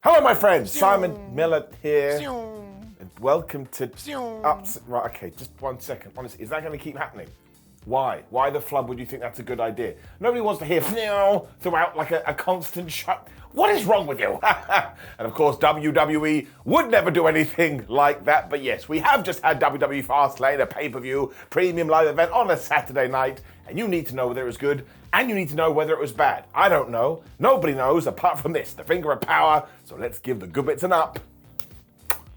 Hello, my friends. Simon Miller here. And welcome to Ups. Right, okay, just 1 second. Honestly, is that going to keep happening? Why? Why the flub would you think that's a good idea? Nobody wants to hear throughout like a constant shut. What is wrong with you? And of course, WWE would never do anything like that. But yes, we have just had WWE Fastlane, a pay-per-view premium live event on a Saturday night. And you need to know whether it was good, and you need to know whether it was bad. I don't know. Nobody knows apart from this, the finger of power. So let's give the good bits an up,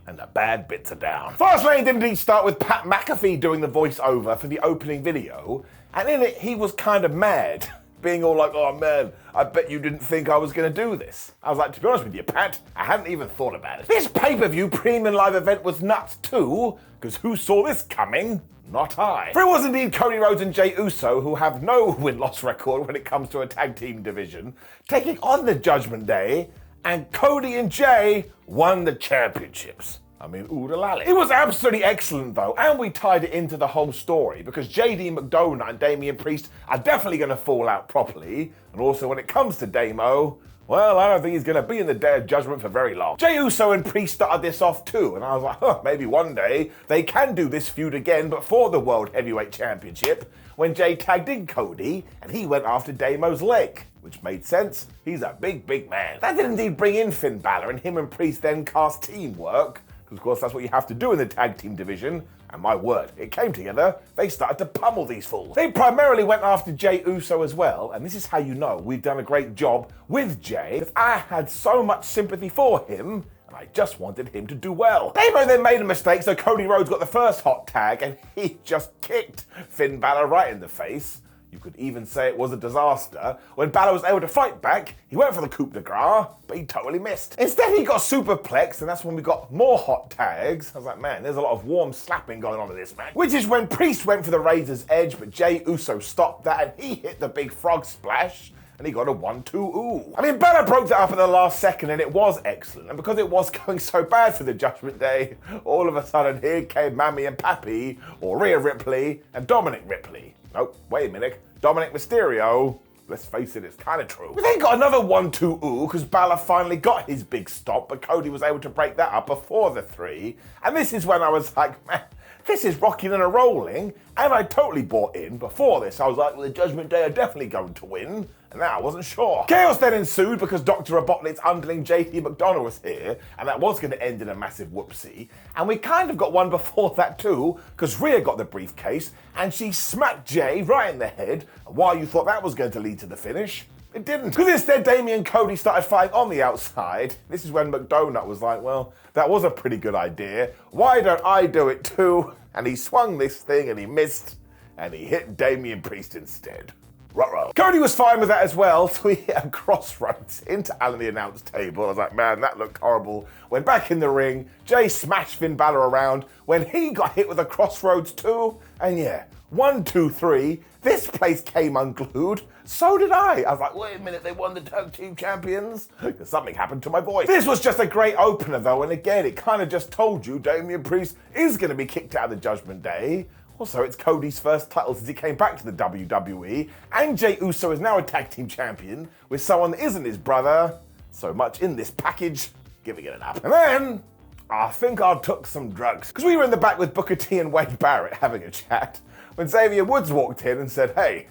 and the bad bits are down. Fastlane did indeed start with Pat McAfee doing the voiceover for the opening video. And in it, he was kind of mad, being all like, oh man, I bet you didn't think I was going to do this. I was like, to be honest with you, Pat, I hadn't even thought about it. This pay-per-view premium live event was nuts too, because who saw this coming? Not I. For it was indeed Cody Rhodes and Jey Uso, who have no win-loss record when it comes to a tag team division, taking on the Judgment Day, and Cody and Jey won the championships. I mean, oodalali. It was absolutely excellent though, and we tied it into the whole story because JD McDonough and Damian Priest are definitely going to fall out properly, and also when it comes to Damo, well, I don't think he's going to be in the Day of Judgment for very long. Jey Uso and Priest started this off too, and I was like, maybe one day they can do this feud again, but for the World Heavyweight Championship, when Jey tagged in Cody, and he went after Damo's leg, which made sense. He's a big, big man. That did indeed bring in Finn Balor, and him and Priest then cast teamwork, because of course that's what you have to do in the tag team division. And my word, it came together. They started to pummel these fools. They primarily went after Jey Uso as well, and this is how you know we've done a great job with Jey, because I had so much sympathy for him, and I just wanted him to do well. Damo then made a mistake, so Cody Rhodes got the first hot tag, and he just kicked Finn Balor right in the face. You could even say it was a disaster. When Balor was able to fight back, he went for the coup de grace, but he totally missed. Instead, he got superplexed, and that's when we got more hot tags. I was like, man, there's a lot of warm slapping going on in this match. Which is when Priest went for the Razor's Edge, but Jey Uso stopped that, and he hit the big frog splash, and he got a 1-2 ooh. I mean, Balor broke that up at the last second, and it was excellent. And because it was going so bad for the Judgment Day, all of a sudden, here came Mammy and Pappy, or Rhea Ripley, and Dominic Ripley. Nope, wait a minute. Dominic Mysterio, let's face it, it's kind of true. We then got another 1-2 ooh, because Balor finally got his big stop, but Cody was able to break that up before the 3. And this is when I was like, man, this is rocking and a rolling, and I totally bought in. Before this, I was like, well, the Judgment Day are definitely going to win, and now I wasn't sure. Chaos then ensued because Dr. Robotnik's underling JD McDonough was here, and that was going to end in a massive whoopsie. And we kind of got one before that too, because Rhea got the briefcase, and she smacked Jey right in the head, and while you thought that was going to lead to the finish, it didn't. Because instead, Damian and Cody started fighting on the outside. This is when McDonough was like, well, that was a pretty good idea. Why don't I do it too? And he swung this thing and he missed, and he hit Damian Priest instead. Ruh-roh. Cody was fine with that as well, so he hit a crossroads into Alan the announce table. I was like, man, that looked horrible. Went back in the ring, Jey smashed Finn Balor around when he got hit with a crossroads too, and yeah, 1, 2, 3, this place came unglued. So did I. I was like, wait a minute, they won the tag team champions? Something happened to my voice. This was just a great opener though, and again, it kind of just told you Damian Priest is going to be kicked out of the Judgment Day. Also, it's Cody's first title since he came back to the WWE, and Jey Uso is now a tag team champion with someone that isn't his brother. So much in this package, giving it an up. And then, I think I took some drugs. Because we were in the back with Booker T and Wade Barrett having a chat, when Xavier Woods walked in and said, hey,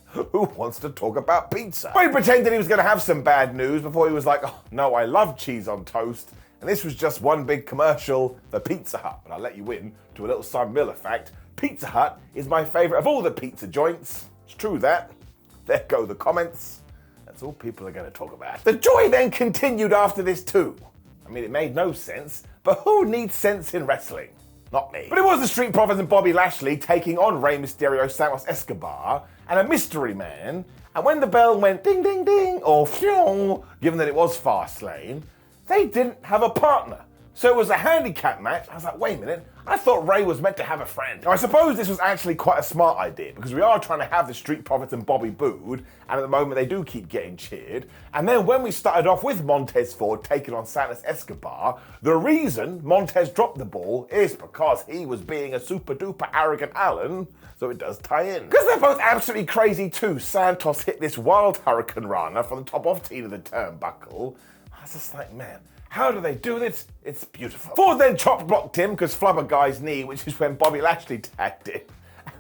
who wants to talk about pizza? Wade pretended he was going to have some bad news before he was like, oh, no, I love cheese on toast. And this was just one big commercial for Pizza Hut. But I'll let you in to a little Simon Miller fact. Pizza Hut is my favorite of all the pizza joints. It's true that. There go the comments. That's all people are going to talk about. The joy then continued after this too. I mean, it made no sense, but who needs sense in wrestling? Not me. But it was the Street Profits and Bobby Lashley taking on Rey Mysterio, Santos Escobar, and a mystery man. And when the bell went ding, ding, ding, or phew, given that it was Fastlane, they didn't have a partner. So it was a handicap match. I was like, wait a minute, I thought Rey was meant to have a friend. Now, I suppose this was actually quite a smart idea because we are trying to have the Street Profits and Bobby booed, and at the moment they do keep getting cheered. And then when we started off with Montez Ford taking on Santos Escobar, the reason Montez dropped the ball is because he was being a super duper arrogant Allen, so it does tie in. Because they're both absolutely crazy too. Santos hit this wild Hurricane Rana from the top of Tina the turnbuckle. was just like, man, how do they do this? It's beautiful. Ford then chop blocked him because flubber guy's knee, which is when Bobby Lashley tagged in.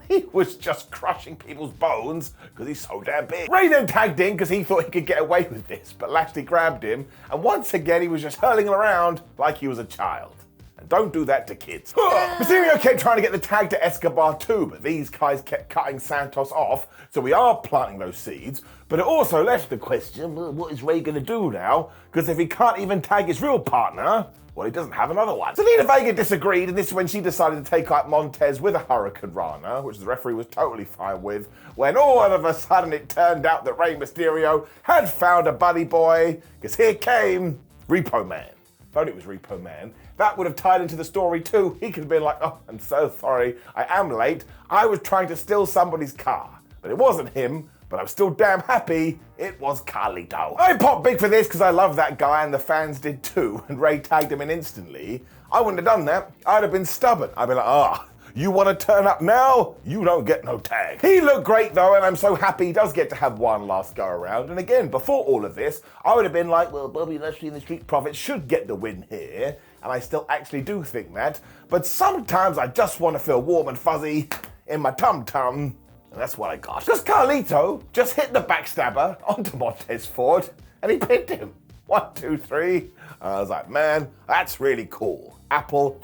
He was just crushing people's bones because he's so damn big. Ray then tagged in because he thought he could get away with this, but Lashley grabbed him, and once again he was just hurling him around like he was a child. And don't do that to kids. Mysterio kept trying to get the tag to Escobar too, but these guys kept cutting Santos off, so we are planting those seeds. But it also left the question, well, what is Ray going to do now? Because if he can't even tag his real partner, well, he doesn't have another one. Zelina Vega disagreed, and this is when she decided to take out Montez with a Hurricane Rana, which the referee was totally fine with, when all of a sudden it turned out that Rey Mysterio had found a buddy boy, because here came Repo Man. If only it was Repo Man. That would have tied into the story too. He could have been like, oh, I'm so sorry, I am late. I was trying to steal somebody's car. But it wasn't him, but I'm still damn happy it was Carlito. I popped big for this because I love that guy and the fans did too, and Ray tagged him in instantly. I wouldn't have done that. I'd have been stubborn. I'd be like, you want to turn up now? You don't get no tag. He looked great though, and I'm so happy he does get to have one last go around. And again, before all of this, I would have been like, well, Bobby Lashley and the Street Profits should get the win here. And I still actually do think that. But sometimes I just want to feel warm and fuzzy in my tum-tum. And that's what I got. Because Carlito just hit the backstabber onto Montez Ford, and he pinned him. 1, 2, 3. I was like, man, that's really cool. Apple,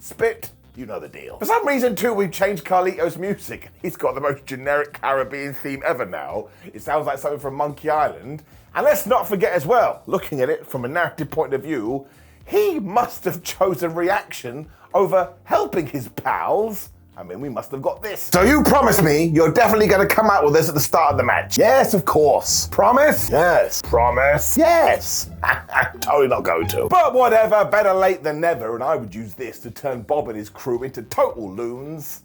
spit, you know the deal. For some reason, too, we've changed Carlito's music. He's got the most generic Caribbean theme ever now. It sounds like something from Monkey Island. And let's not forget as well, looking at it from a narrative point of view, he must have chosen reaction over helping his pals. I mean, we must have got this. So you promise me you're definitely going to come out with this at the start of the match? Yes, of course. Promise? Yes. Promise? Yes. Totally not going to. But whatever, better late than never, and I would use this to turn Bob and his crew into total loons.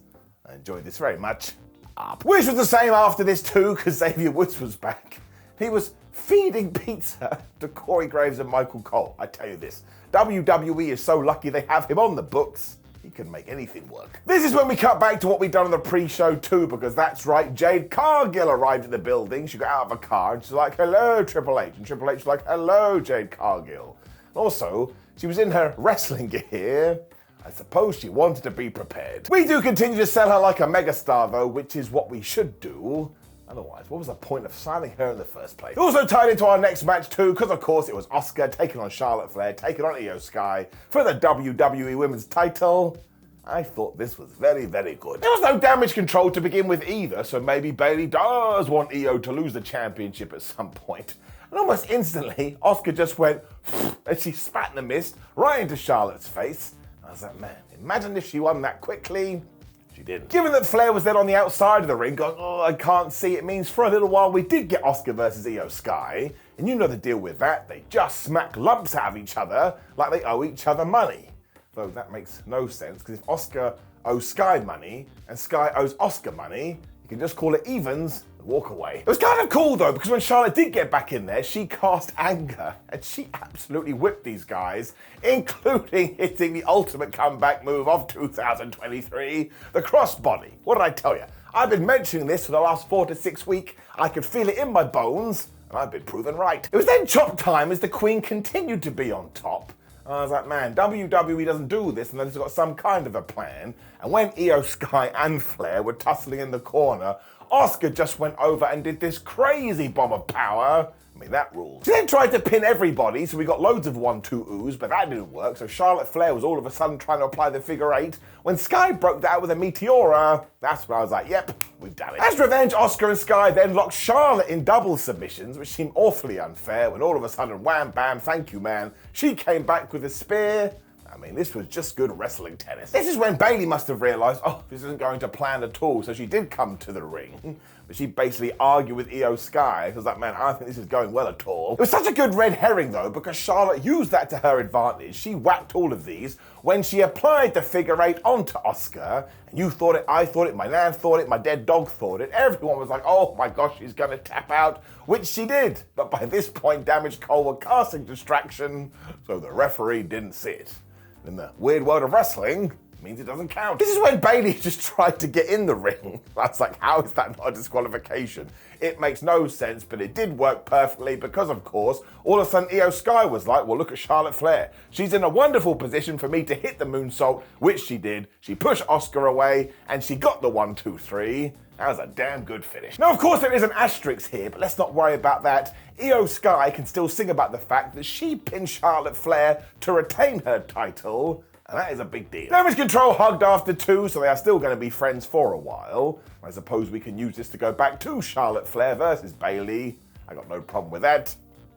I enjoyed this very much. Which was the same after this too, because Xavier Woods was back. He was feeding pizza to Corey Graves and Michael Cole. I tell you this, WWE is so lucky they have him on the books. He can make anything work. This is when we cut back to what we'd done on the pre-show too, because that's right, Jade Cargill arrived at the building. She got out of a car and she's like, hello, Triple H. And Triple H was like, hello, Jade Cargill. Also, she was in her wrestling gear. I suppose she wanted to be prepared. We do continue to sell her like a megastar though, which is what we should do. Otherwise, what was the point of signing her in the first place? It also tied into our next match too, because of course it was Asuka taking on Charlotte Flair, taking on Io Sky for the WWE Women's title. I thought this was very, very good. There was no damage control to begin with either, so maybe Bayley does want Io to lose the championship at some point. And almost instantly, Asuka just went, and she spat in the mist right into Charlotte's face. I was like, man, imagine if she won that quickly. She didn't. Given that Flair was then on the outside of the ring going, oh, I can't see, it means for a little while we did get Asuka versus Io Sky. And you know the deal with that. They just smack lumps out of each other like they owe each other money. Though that makes no sense, because if Asuka owes Sky money and Sky owes Asuka money, you can just call it evens and walk away. It was kind of cool though, because when Charlotte did get back in there, she cast anger and she absolutely whipped these guys, including hitting the ultimate comeback move of 2023, the crossbody. What did I tell you? I've been mentioning this for the last 4 to 6 weeks. I could feel it in my bones, and I've been proven right. It was then chop time as the Queen continued to be on top. I was like, man, WWE doesn't do this unless it's got some kind of a plan. And when Io Sky and Flair were tussling in the corner, Asuka just went over and did this crazy bomb of power. I mean, that rules. She then tried to pin everybody, so we got loads of 1-2-oohs, but that didn't work. So Charlotte Flair was all of a sudden trying to apply the figure 8. When Sky broke that out with a Meteora, that's when I was like, yep, we've done it. As revenge, Asuka and Sky then locked Charlotte in double submissions, which seemed awfully unfair, when all of a sudden, wham, bam, thank you, man. She came back with a spear. I mean, this was just good wrestling tennis. This is when Bayley must have realized, oh, this isn't going to plan at all. So she did come to the ring, but she basically argued with Io Sky. I was like, man, I don't think this is going well at all. It was such a good red herring though, because Charlotte used that to her advantage. She whacked all of these when she applied the figure 8 onto Asuka. And you thought it, I thought it, my nan thought it, my dead dog thought it. Everyone was like, oh my gosh, she's gonna tap out, which she did. But by this point, Damage Cole were casting distraction, so the referee didn't see it. In the weird world of wrestling, It means it doesn't count. This is when Bayley just tried to get in the ring. That's like, how is that not a disqualification? It makes no sense, but it did work perfectly because, of course, all of a sudden Io Sky was like, well, look at Charlotte Flair. She's in a wonderful position for me to hit the moonsault, which she did. She pushed Asuka away, and she got the 1, 2, 3. That was a damn good finish. Now, of course, there is an asterisk here, but let's not worry about that. Io Sky can still sing about the fact that she pinned Charlotte Flair to retain her title, and that is a big deal. Damage Control hugged after 2, so they are still going to be friends for a while. I suppose we can use this to go back to Charlotte Flair versus Bayley. I got no problem with that.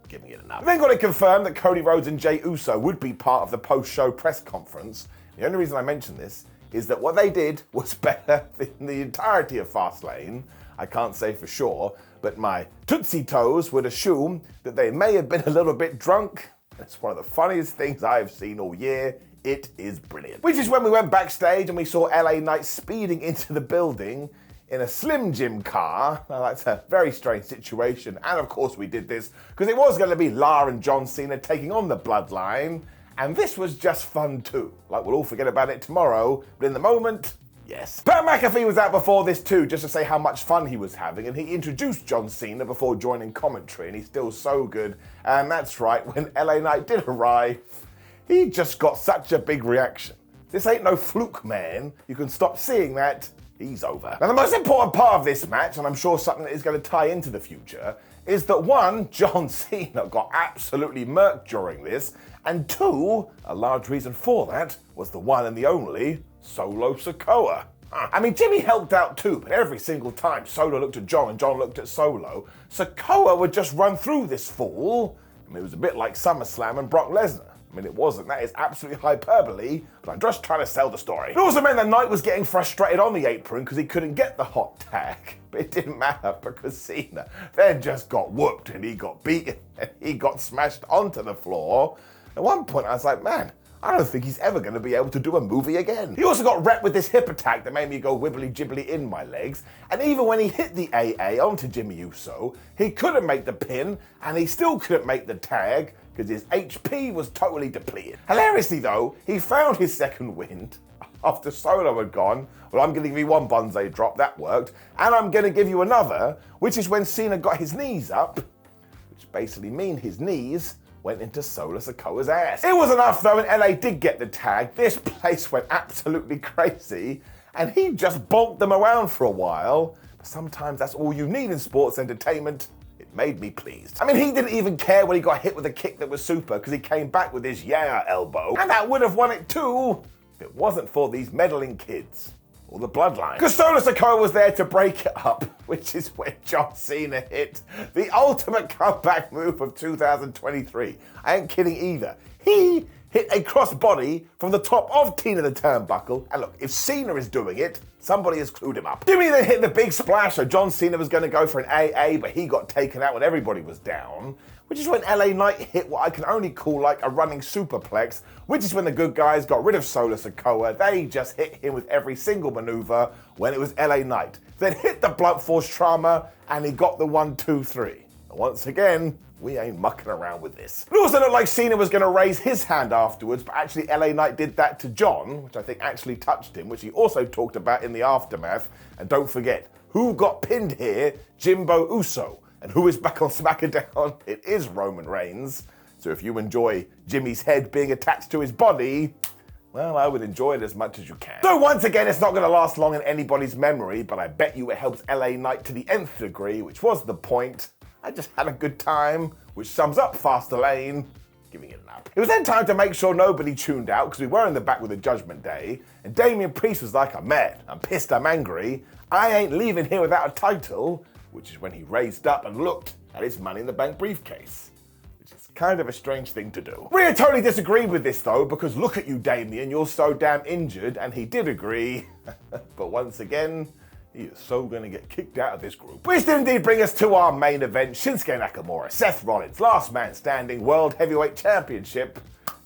Giving it enough. Then got it confirmed that Cody Rhodes and Jey Uso would be part of the post-show press conference. The only reason I mention this is that what they did was better than the entirety of Fastlane. I can't say for sure, but my Tootsie Toes would assume that they may have been a little bit drunk. It's one of the funniest things I have seen all year. It is brilliant. Which is when we went backstage and we saw LA Knight speeding into the building in a Slim Jim car. Now that's a very strange situation. And of course we did this because it was going to be La and John Cena taking on the Bloodline. And this was just fun too. Like, we'll all forget about it tomorrow, but in the moment, yes. Pat McAfee was out before this too, just to say how much fun he was having, and he introduced John Cena before joining commentary, and he's still so good. And that's right, when LA Knight did arrive, he just got such a big reaction. This ain't no fluke, man. You can stop seeing that. He's over. Now, the most important part of this match, and I'm sure something that is going to tie into the future, is that 1, John Cena got absolutely murked during this, and 2, a large reason for that was the one and the only Solo Sikoa. I mean, Jimmy helped out too, but every single time Solo looked at John and John looked at Solo, Sikoa would just run through this fool. I mean, it was a bit like SummerSlam and Brock Lesnar. I mean, it wasn't. That is absolutely hyperbole, but I'm just trying to sell the story. It also meant that Knight was getting frustrated on the apron because he couldn't get the hot tag. But it didn't matter because Cena then just got whooped and he got beaten and he got smashed onto the floor. At one point, I was like, man, I don't think he's ever going to be able to do a movie again. He also got wrecked with this hip attack that made me go wibbly-jibbly in my legs. And even when he hit the AA onto Jimmy Uso, he couldn't make the pin and he still couldn't make the tag because his HP was totally depleted. Hilariously though, he found his second wind after Solo had gone. Well, I'm going to give you one bonsai drop, that worked. And I'm going to give you another, which is when Cena got his knees up, which basically mean his knees went into Solo Sikoa's ass. It was enough though, and LA did get the tag. This place went absolutely crazy, and he just bonked them around for a while. But sometimes that's all you need in sports entertainment. It made me pleased. I mean, he didn't even care when he got hit with a kick that was super, because he came back with his yeah elbow, and that would have won it too if it wasn't for these meddling kids. Or the Bloodline. Because Solo Sikoa was there to break it up, which is when John Cena hit the ultimate comeback move of 2023. I ain't kidding either. He hit a crossbody from the top of Tina the Turnbuckle, and look, if Cena is doing it, somebody has clued him up. Jimmy then hit the big splash, so John Cena was going to go for an AA, but he got taken out when everybody was down, which is when LA Knight hit what I can only call like a running superplex, which is when the good guys got rid of Solo Sikoa. They just hit him with every single maneuver when it was LA Knight. Then hit the blunt force trauma, and he got the 1, 2, 3. And once again, we ain't mucking around with this. It also looked like Cena was going to raise his hand afterwards, but actually LA Knight did that to John, which I think actually touched him, which he also talked about in the aftermath. And don't forget, who got pinned here? Jimbo Uso. And who is back on SmackDown? It is Roman Reigns. So if you enjoy Jimmy's head being attached to his body, well, I would enjoy it as much as you can. So once again, it's not going to last long in anybody's memory, but I bet you it helps LA Knight to the nth degree, which was the point. I just had a good time, which sums up Fastlane, giving it an up. It was then time to make sure nobody tuned out, because we were in the back with the Judgment Day, and Damian Priest was like, I'm mad, I'm pissed, I'm angry, I ain't leaving here without a title, which is when he raised up and looked at his Money in the Bank briefcase, which is kind of a strange thing to do. Rhea totally disagreed with this though, because look at you, Damian, you're so damn injured, and he did agree, but once again, he is so going to get kicked out of this group. Which did indeed bring us to our main event, Shinsuke Nakamura, Seth Rollins, last man standing, World Heavyweight Championship.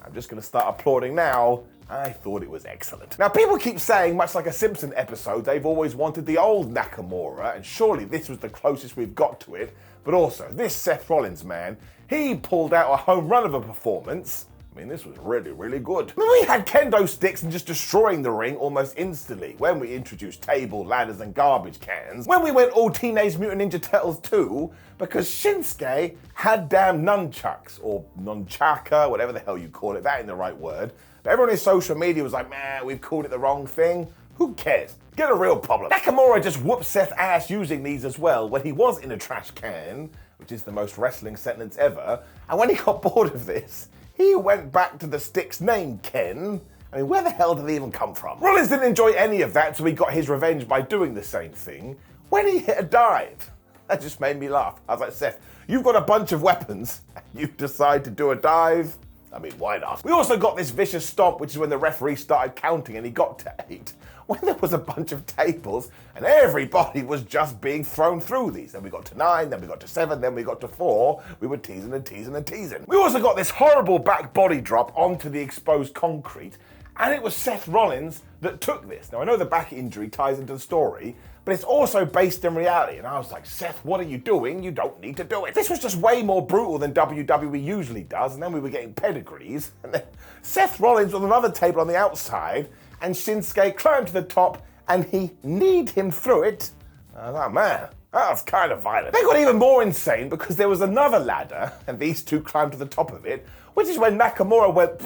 I'm just going to start applauding now. I thought it was excellent. Now, people keep saying, much like a Simpson episode, they've always wanted the old Nakamura, and surely this was the closest we've got to it. But also, this Seth Rollins man, he pulled out a home run of a performance. I mean, this was really, really good. I mean, we had kendo sticks and just destroying the ring almost instantly when we introduced table, ladders, and garbage cans. When we went all Teenage Mutant Ninja Turtles 2, because Shinsuke had damn nunchucks, or nunchaka, whatever the hell you call it, that ain't the right word. But everyone in social media was like, man, we've called it the wrong thing. Who cares? Get a real problem. Nakamura just whooped Seth's ass using these as well when he was in a trash can, which is the most wrestling sentence ever. And when he got bored of this, he went back to the stick's name, Ken. I mean, where the hell did he even come from? Rollins didn't enjoy any of that, so he got his revenge by doing the same thing when he hit a dive. That just made me laugh. I was like, Seth, you've got a bunch of weapons, and you decide to do a dive? I mean, why not? We also got this vicious stomp, which is when the referee started counting and he got to 8. When there was a bunch of tables and everybody was just being thrown through these. Then we got to 9, then we got to 7, then we got to 4. We were teasing and teasing and teasing. We also got this horrible back body drop onto the exposed concrete, and it was Seth Rollins that took this. Now, I know the back injury ties into the story, but it's also based in reality. And I was like, Seth, what are you doing? You don't need to do it. This was just way more brutal than WWE usually does. And then we were getting pedigrees. And then Seth Rollins on another table on the outside, and Shinsuke climbed to the top, and he kneed him through it. I was like, man, that was kind of violent. They got even more insane because there was another ladder, and these two climbed to the top of it, which is when Nakamura went,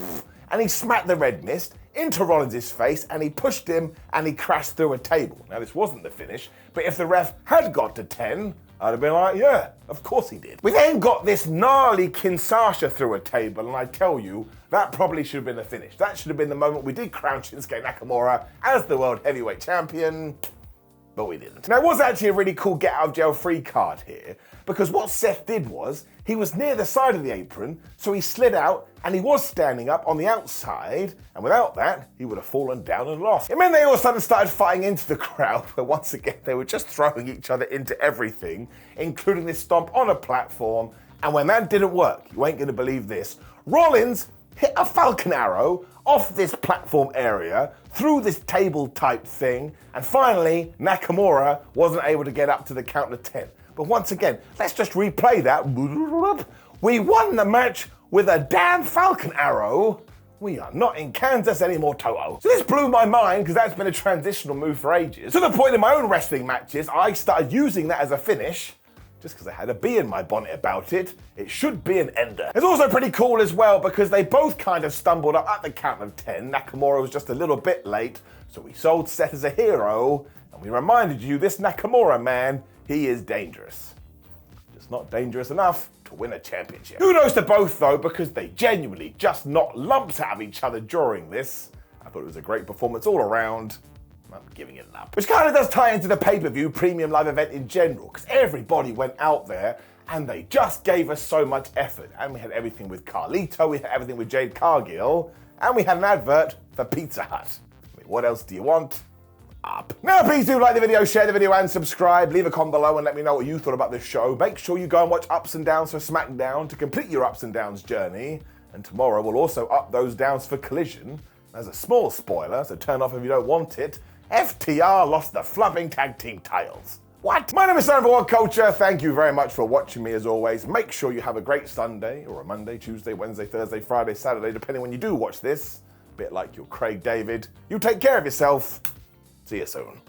and he smacked the red mist into Rollins' face, and he pushed him, and he crashed through a table. Now, this wasn't the finish, but if the ref had got to 10, I'd have been like, yeah, of course he did. We then got this gnarly Kinshasa through a table, and I tell you, that probably should have been the finish. That should have been the moment we did crown Shinsuke Nakamura as the World Heavyweight Champion, but we didn't. Now, it was actually a really cool get-out-of-jail-free card here, because what Seth did was, he was near the side of the apron, so he slid out, and he was standing up on the outside, and without that, he would have fallen down and lost. It meant they all of a sudden started fighting into the crowd, where once again, they were just throwing each other into everything, including this stomp on a platform, and when that didn't work, you ain't gonna believe this, Rollins hit a Falcon Arrow off this platform area, through this table type thing, and finally, Nakamura wasn't able to get up to the count of 10. But once again, let's just replay that. We won the match with a damn Falcon Arrow. We are not in Kansas anymore, Toho. So this blew my mind because that's been a transitional move for ages. To the point in my own wrestling matches, I started using that as a finish. Just because I had a bee in my bonnet about it, it should be an ender. It's also pretty cool as well because they both kind of stumbled up at the count of 10. Nakamura was just a little bit late, so we sold Seth as a hero, and we reminded you this Nakamura man, he is dangerous. Just not dangerous enough to win a championship. Kudos to both though, because they genuinely just knocked lumps out of each other during this. I thought it was a great performance all around. I'm giving it up. Which kind of does tie into the pay-per-view premium live event in general, because everybody went out there and they just gave us so much effort. And we had everything with Carlito, we had everything with Jade Cargill, and we had an advert for Pizza Hut. I mean, what else do you want? Up. Now, please do like the video, share the video, and subscribe. Leave a comment below and let me know what you thought about this show. Make sure you go and watch Ups and Downs for SmackDown to complete your Ups and Downs journey. And tomorrow we'll also up those downs for Collision. As a small spoiler, so turn off if you don't want it, FTR lost the flubbing tag team titles. What? My name is Son of What Culture. Thank you very much for watching me as always. Make sure you have a great Sunday, or a Monday, Tuesday, Wednesday, Thursday, Friday, Saturday, depending when you do watch this. A bit like your Craig David. You take care of yourself. See you soon.